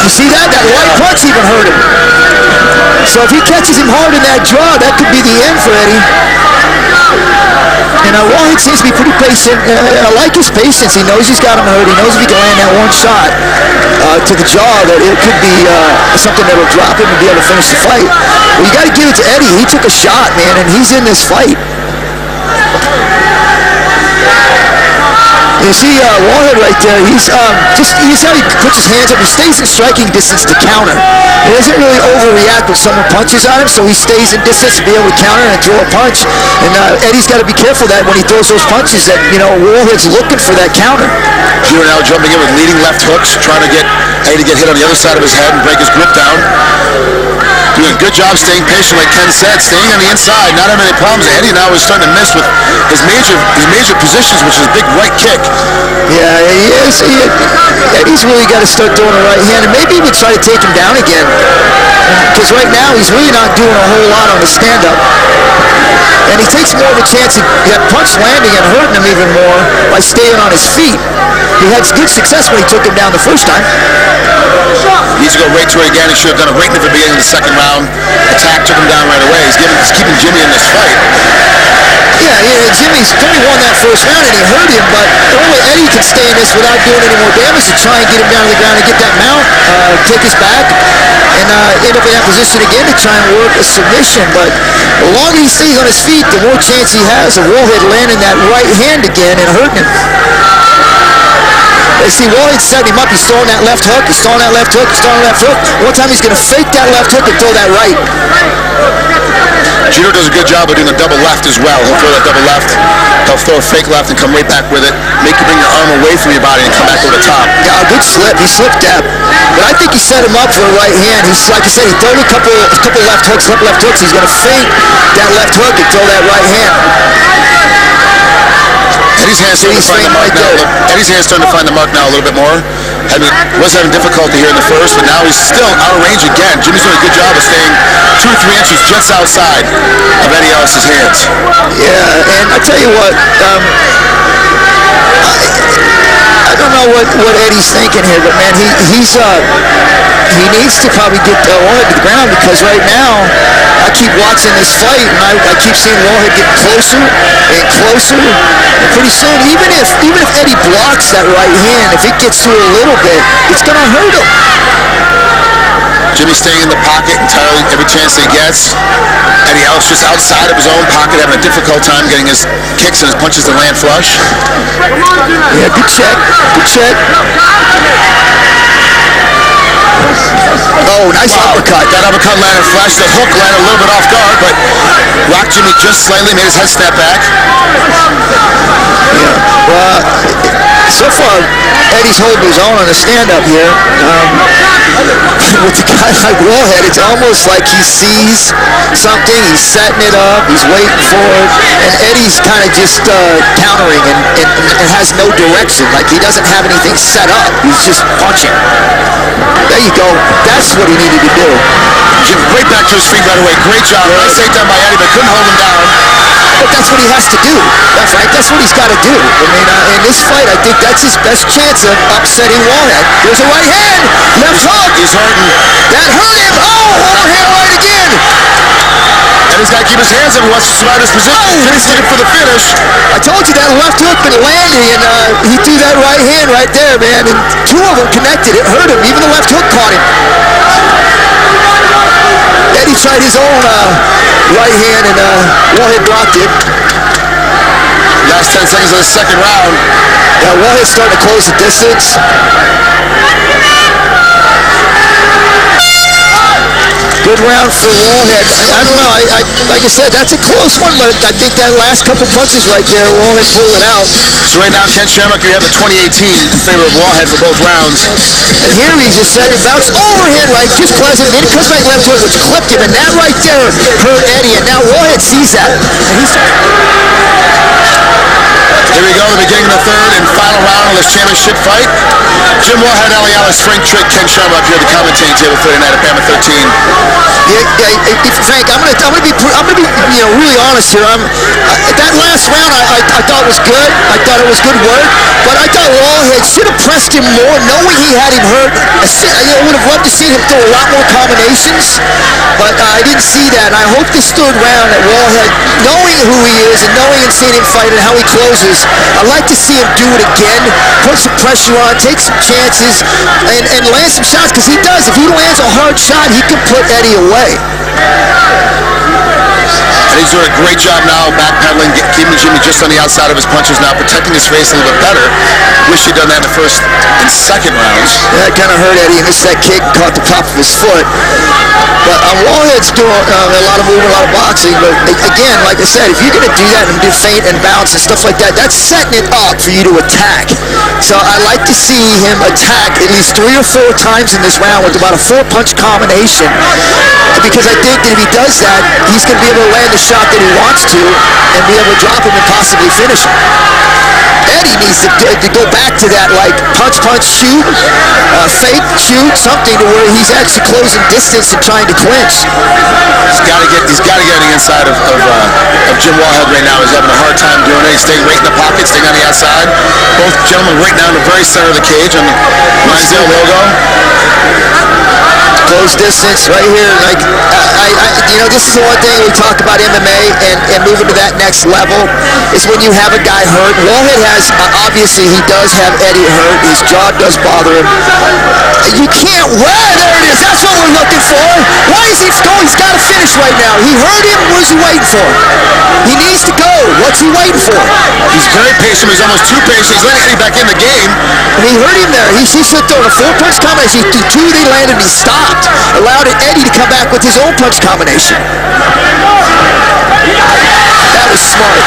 You see that? That light punch even hurt him. So if he catches him hard in that draw, that could be the end for Eddie. And Wallhead seems to be pretty patient. I like his patience. He knows he's got him hurt. He knows if he can land that one shot to the jaw, that it could be something that will drop him and be able to finish the fight. Well, you got to give it to Eddie. He took a shot, man, and he's in this fight. You see Wallhead right there, he's how he puts his hands up. He stays in striking distance to counter. He doesn't really overreact when someone punches on him, so he stays in distance to be able to counter and throw a punch. And Eddie's got to be careful that when he throws those punches that, Wallhead's looking for that counter. Here now jumping in with leading left hooks, trying to get Eddie to get hit on the other side of his head and break his grip down. Doing a good job staying patient, like Ken said, staying on the inside, not having any problems. Eddie now is starting to miss with his major positions, which is a big right kick. Yeah, he is. Eddie's really got to start throwing the right hand, and maybe even try to take him down again. Because right now, he's really not doing a whole lot on the stand-up. And he takes more of a chance at punch landing and hurting him even more by staying on his feet. He had good success when he took him down the first time. He needs to go right to it again. He should have done it right in the beginning of the second round. Attack took him down right away. He's keeping Jimmy in this fight. Yeah, Jimmy won that first round and he hurt him, but only Eddie can stay in this without doing any more damage to try and get him down to the ground and get that mount, take his back, and end up in that position again to try and work a submission. But the longer he stays on his feet, the more chance he has of Wallhead landing that right hand again and hurting him. You see, Wallhead's setting him up. He's throwing that left hook. He's throwing that left hook. He's throwing that left hook. One time he's going to fake that left hook and throw that right. Gino does a good job of doing a double left as well. He'll throw that double left. He'll throw a fake left and come right back with it. Make you bring your arm away from your body and come back over the top. Yeah, a good slip. He slipped that. But I think he set him up for a right hand. He's, like I said, he threw a couple left hooks, left hooks. He's going to fake that left hook and throw that right hand. Eddie's hand's starting to find the mark now. Eddie's hand's starting to find the mark now a little bit more. Was having difficulty here in the first, but now he's still out of range again. Jimmy's doing a good job of staying 2 or 3 inches just outside of Eddie Ellis's hands. Yeah, and I tell you what, I don't know what Eddie's thinking here, but man, he needs to probably get Wallhead to the ground, because right now I keep watching this fight and I keep seeing Wallhead get closer and closer, and pretty soon, even if Eddie blocks that right hand, if it gets through a little bit, it's going to hurt him. Jimmy staying in the pocket entirely every chance he gets. Eddie Ellis just outside of his own pocket, having a difficult time getting his kicks and his punches to land flush. Yeah, good check. Good check. Oh, nice uppercut. That uppercut landed flush. The hook landed a little bit off guard, but rocked Jimmy just slightly, made his head snap back. Yeah, well, so far, Eddie's holding his own on the stand-up here. With a guy like Wallhead, it's almost like he sees something, he's setting it up, he's waiting for it, and Eddie's kind of just countering and has no direction. Like, he doesn't have anything set up. He's just punching. There you go. That's what he needed to do. Jim right back to his feet right away. Great job. Nice takedown by Eddie, but couldn't hold him down. But that's what he has to do. That's right. That's what he's got to do. I mean, in this fight, I think that's his best chance of upsetting Wallhead. There's a right hand. Left hook. He's hurting. That hurt him. Oh, overhand right again. And he's got to keep his hands up. He wants to survive his position. He's looking for the finish. I told you that left hook been landing, and he threw that right hand right there, man. And 2 of them connected. It hurt him. Even the left hook caught him. Eddie tried his own right hand, and Wallhead blocked it. Last 10 seconds of the second round. Yeah, Wallhead's starting to close the distance. Good round for Wallhead. I don't know. Like I said, that's a close one, but I think that last couple punches right there, Wallhead pulled it out. So right now, Ken Shamrock, you have the 2018 in favor of Wallhead for both rounds. And here he just said it bounced overhand right, just pleasant. Then he comes back left hook, which clipped him, and that right there hurt Eddie. And now Wallhead sees that. And he's Here we go, the beginning of the third and final round of this championship fight. Jim Wallhead, Ali Alice, Frank Trick, Ken Sharma up here at the commentating table for tonight at Bamma 13. Frank, I'm gonna be really honest here. That last round I thought was good. I thought it was good work, but I thought Wallhead should have pressed him more, knowing he had him hurt. I would have loved to see him throw a lot more combinations, but I didn't see that. And I hope this third round that Wallhead, knowing who he is and knowing and seeing him fight and how he closes, I'd like to see him do it again, put some pressure on, take some chances, and land some shots, because he does. If he lands a hard shot, he can put Eddie away. And he's doing a great job now backpedaling, keeping Jimmy just on the outside of his punches now, protecting his face a little bit better. Wish he'd done that in the first and second rounds. Yeah, it kind of hurt Eddie. He missed that kick and caught the top of his foot. But Wallhead's doing a lot of movement, a lot of boxing. But again, like I said, if you're going to do that and do feint and bounce and stuff like that, that's setting it up for you to attack. So I like to see him attack at least 3 or 4 times in this round with about a 4-punch combination. Because I think that if he does that, he's going to be able to land the shot that he wants to and be able to drop him and possibly finish him. Eddie needs to go back to that, like, punch, shoot, fake, shoot, something to where he's actually closing distance and trying to clinch. He's got to get on the inside of Jim Wallhead right now. He's having a hard time doing it. He's staying right in the pocket, staying on the outside. Both gentlemen right now in the very center of the cage on the Mizell logo. Close distance right here. Like, this is the one thing we talk about MMA and moving to that next level is when you have a guy hurt. Wallhead has, obviously, he does have Eddie hurt. His jaw does bother him. You can't, there it is. That's what we're looking for. Why is he going? He's got to finish right now. He hurt him. Where's he waiting for? He needs to go. What's he waiting for? He's very patient. He's almost too patient. He's letting Eddie back in the game. He hurt him there. He should throw a 4-punch combination. He threw 2, they landed, and he stopped. Allowed Eddie to come back with his own punch combination. That was smart.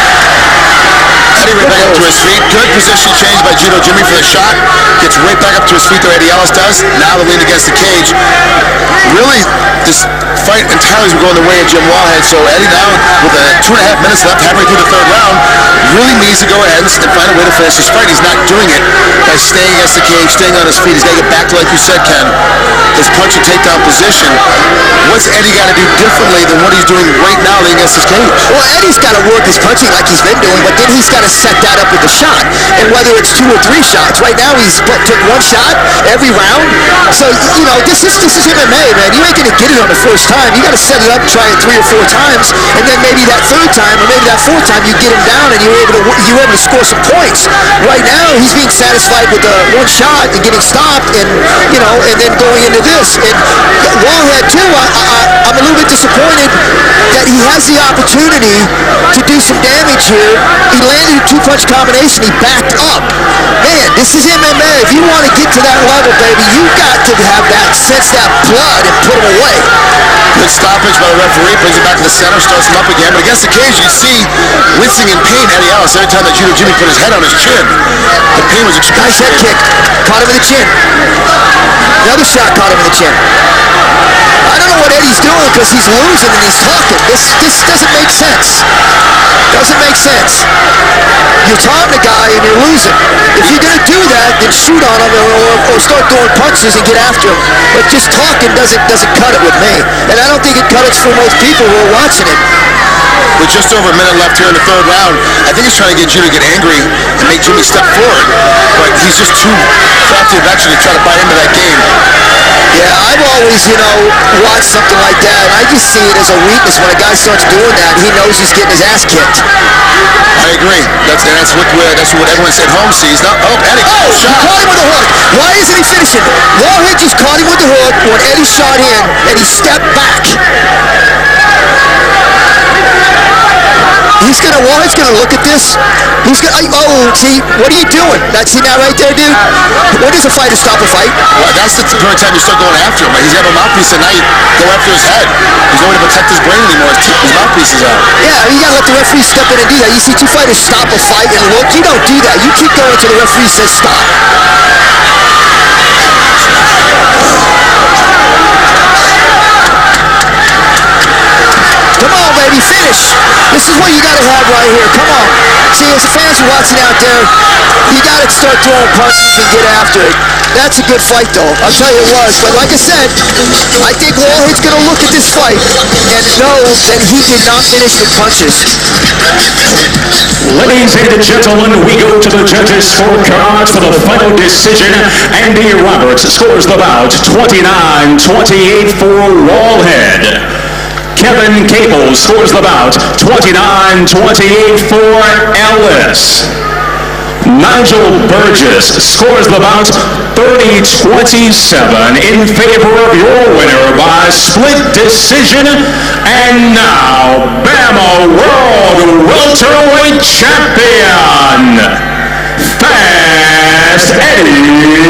Eddie right back up to his feet. Good position change by Judo Jimmy for the shot. Gets right back up to his feet the way Eddie Ellis does. Now the lean against the cage. Really, this fight entirely is going the way of Jim Wallhead. So Eddie now, with 2.5 minutes left, halfway through the third round, really needs to go ahead and find a way to finish this fight. He's not doing it by staying against the cage, staying on his feet. He's got to get back to, like you said, Ken, his punch and takedown position. What's Eddie got to do differently than what he's doing right now against his cage? Well, Eddie's got to work his punching like he's been doing, but then he's got to set that up with the shot. And whether it's 2 or 3 shots, right now he's took 1 shot every round. So, this is MMA, man. You ain't going to get it on the first time. You got to set it up and try it 3 or 4 times, and then maybe that 3rd time or maybe that 4th time you get him down and you're able to score some points. Right now he's being satisfied with the 1 shot and getting stopped, and and then going into this. And Wallhead too, I'm a little bit disappointed that he has the opportunity to do some damage here. He landed a 2-punch combination. He backed up. Man, this is MMA. If you want to get to that level, baby, you got to have that, sense that blood and put him away. Good stoppage by the referee. Brings him back to the center. Starts him up again. But against the cage, you see wincing in pain Eddie Ellis every time that Judo Jimmy put his head on his chin. The pain was extreme. Nice head kick. Caught him in the chin. Another shot caught him in the chin. I don't know what Eddie's doing because he's losing and he's talking. This doesn't make sense. Doesn't make sense. You're taunting a guy and you're losing. If you're going to do that, then shoot on him or start throwing punches and get after him. But just talking doesn't cut it with me. And I don't think it cuts for most people who are watching it. With just over a minute left here in the third round, I think he's trying to get Jimmy to get angry and make Jimmy step forward. But he's just too crafty eventually to try to buy into that game. Yeah, I've always, watched something like that, and I just see it as a weakness. When a guy starts doing that, he knows he's getting his ass kicked. I agree. That's what everyone at home sees. Now, Eddie, he caught him with a hook. Why isn't he finishing? Wallhead just caught him with the hook when Eddie shot in, and he stepped back. Wallhead's gonna look at this. He's gonna, see, what are you doing? See that right there, dude? When does a fighter stop a fight? Well, that's the very time you start going after him. He's got a mouthpiece, and now you go after his head. There's no way to protect his brain anymore. His mouthpiece is out. Yeah, you gotta let the referee step in and do that. You see 2 fighters stop a fight and look. You don't do that. You keep going until the referee says stop. Come on, baby, finish. This This is what you got to have right here. Come on. See, as the fans are watching out there, you got to start throwing punches and get after it. That's a good fight, though. I'll tell you it was. But like I said, I think Wallhead's going to look at this fight and know that he did not finish with punches. Ladies and gentlemen, we go to the judges' scorecards for the final decision. Andy Roberts scores the bout 29-28 for Wallhead. Kevin Cable scores the bout 29-28 for Ellis. Nigel Burgess scores the bout 30-27 in favor of your winner by split decision. And now, Bamma World Welterweight Champion, Fast Eddie